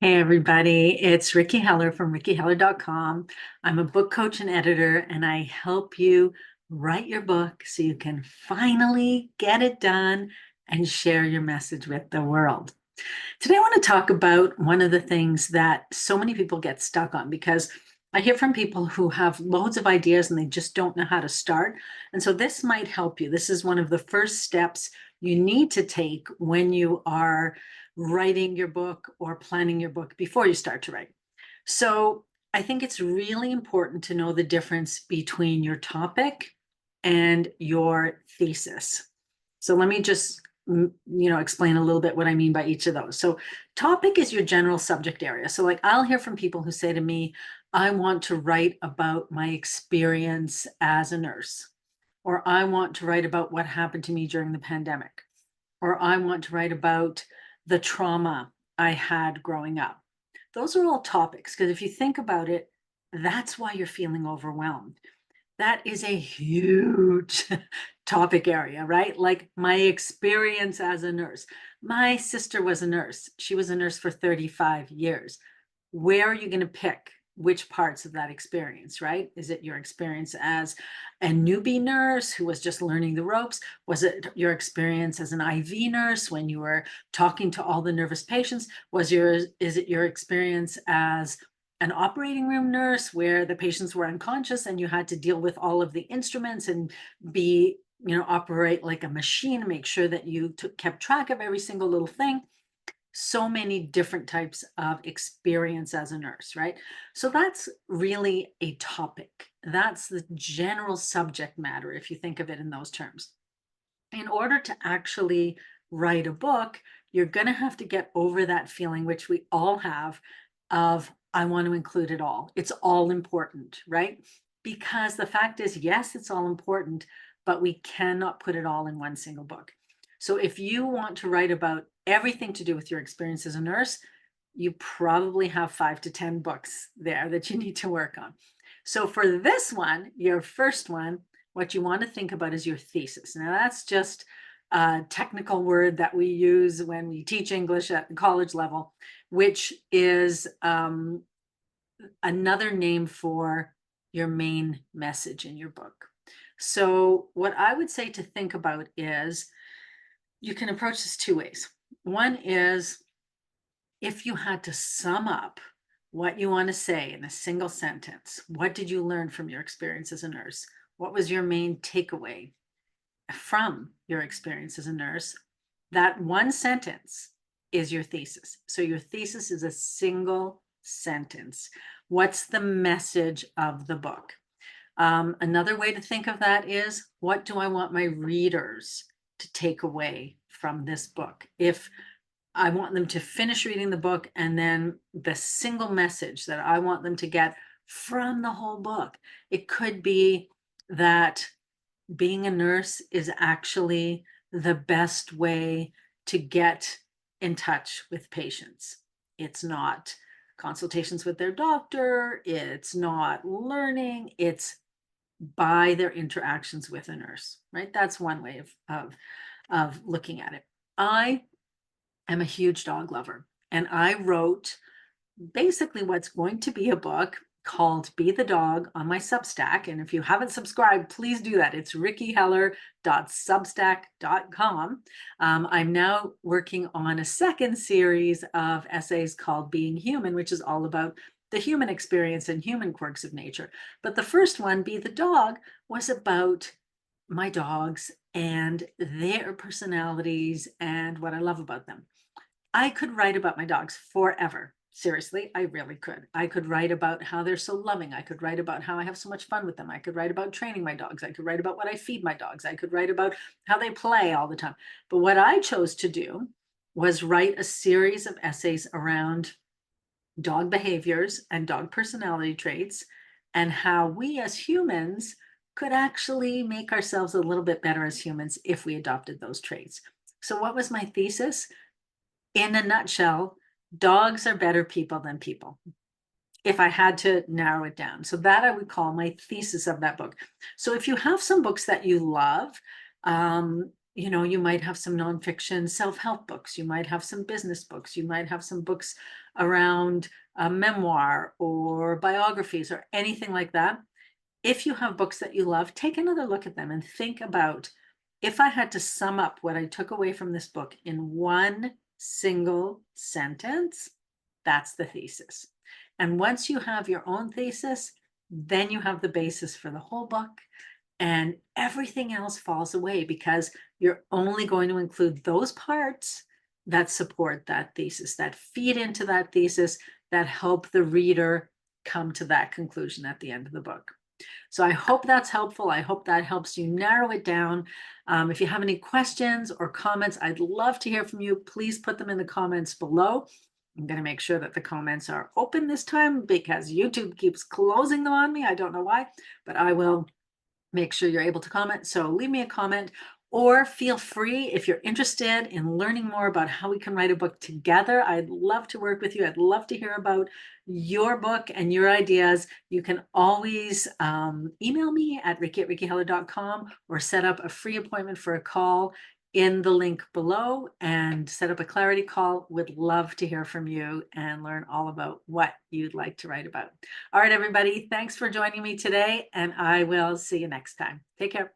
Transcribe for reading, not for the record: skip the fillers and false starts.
Hey everybody, it's Ricky Heller from rickyheller.com. I'm a book coach and editor, and I help you write your book so you can finally get it done and share your message with the world. Today, I want to talk about one of the things that so many people get stuck on because I hear from people who have loads of ideas and they just don't know how to start. And so, this might help you. This is one of the first steps you need to take when you are writing your book or planning your book before you start to write. So, I think it's really important to know the difference between your topic and your thesis. So, let me just explain a little bit what I mean by each of those. So topic is your general subject area. So like I'll hear from people who say to me, I want to write about my experience as a nurse, or I want to write about what happened to me during the pandemic, or I want to write about the trauma I had growing up. Those are all topics because if you think about it, that's why you're feeling overwhelmed. That is a huge topic area, right? Like my experience as a nurse. My sister was a nurse. She was a nurse for 35 years. Where are you going to pick which parts of that experience, right? Is it your experience as a newbie nurse who was just learning the ropes? Was it your experience as an IV nurse when you were talking to all the nervous patients? Is it your experience as an operating room nurse where the patients were unconscious and you had to deal with all of the instruments and be, operate like a machine, make sure that you kept track of every single little thing? So many different types of experience as a nurse, right? So that's really a topic. That's the general subject matter, if you think of it in those terms. In order to actually write a book, you're going to have to get over that feeling, which we all have, of I want to include it all. It's all important, right? Because the fact is, yes, it's all important, but we cannot put it all in one single book. So if you want to write about everything to do with your experience as a nurse, you probably have 5 to 10 books there that you need to work on. So for this one, your first one, what you want to think about is your thesis. Now, that's just a technical word that we use when we teach English at the college level, which is another name for your main message in your book. So, what I would say to think about is you can approach this two ways. One is if you had to sum up what you want to say in a single sentence, what did you learn from your experience as a nurse? What was your main takeaway from your experience as a nurse? That one sentence is your thesis. So your thesis is a single sentence. What's the message of the book? Another way to think of that is, what do I want my readers to take away from this book? If I want them to finish reading the book and then the single message that I want them to get from the whole book, it could be that being a nurse is actually the best way to get in touch with patients. It's not consultations with their doctor, it's not learning, it's by their interactions with a nurse, right? That's one way of looking at it. I am a huge dog lover, and I wrote basically what's going to be a book called Be the Dog on my Substack. And if you haven't subscribed, please do that. It's rickyheller.substack.com. I'm now working on a second series of essays called Being Human, which is all about the human experience and human quirks of nature. But the first one, Be the Dog, was about my dogs and their personalities and what I love about them. I could write about my dogs forever. Seriously, I really could. I could write about how they're so loving. I could write about how I have so much fun with them. I could write about training my dogs. I could write about what I feed my dogs. I could write about how they play all the time. But what I chose to do was write a series of essays around dog behaviors and dog personality traits and how we as humans could actually make ourselves a little bit better as humans if we adopted those traits. So, what was my thesis? In a nutshell, dogs are better people than people, if I had to narrow it down. So that I would call my thesis of that book. So if you have some books that you love, You might have some nonfiction self-help books. You might have some business books. You might have some books around memoir or biographies or anything like that. If you have books that you love, take another look at them and think about, if I had to sum up what I took away from this book in one single sentence, that's the thesis. And once you have your own thesis, then you have the basis for the whole book, and everything else falls away because you're only going to include those parts that support that thesis, that feed into that thesis, that help the reader come to that conclusion at the end of the book. So I hope that's helpful. I hope that helps you narrow it down. If you have any questions or comments, I'd love to hear from you. Please put them in the comments below. I'm going to make sure that the comments are open this time because YouTube keeps closing them on me. I don't know why, but I will make sure you're able to comment. So leave me a comment, or feel free if you're interested in learning more about how we can write a book together. I'd love to work with you. I'd love to hear about your book and your ideas. You can always email me at ricky@rickyheller.com or set up a free appointment for a call in the link below and set up a clarity call. Would love to hear from you and learn all about what you'd like to write about. All right, everybody, thanks for joining me today, and I will see you next time. Take care.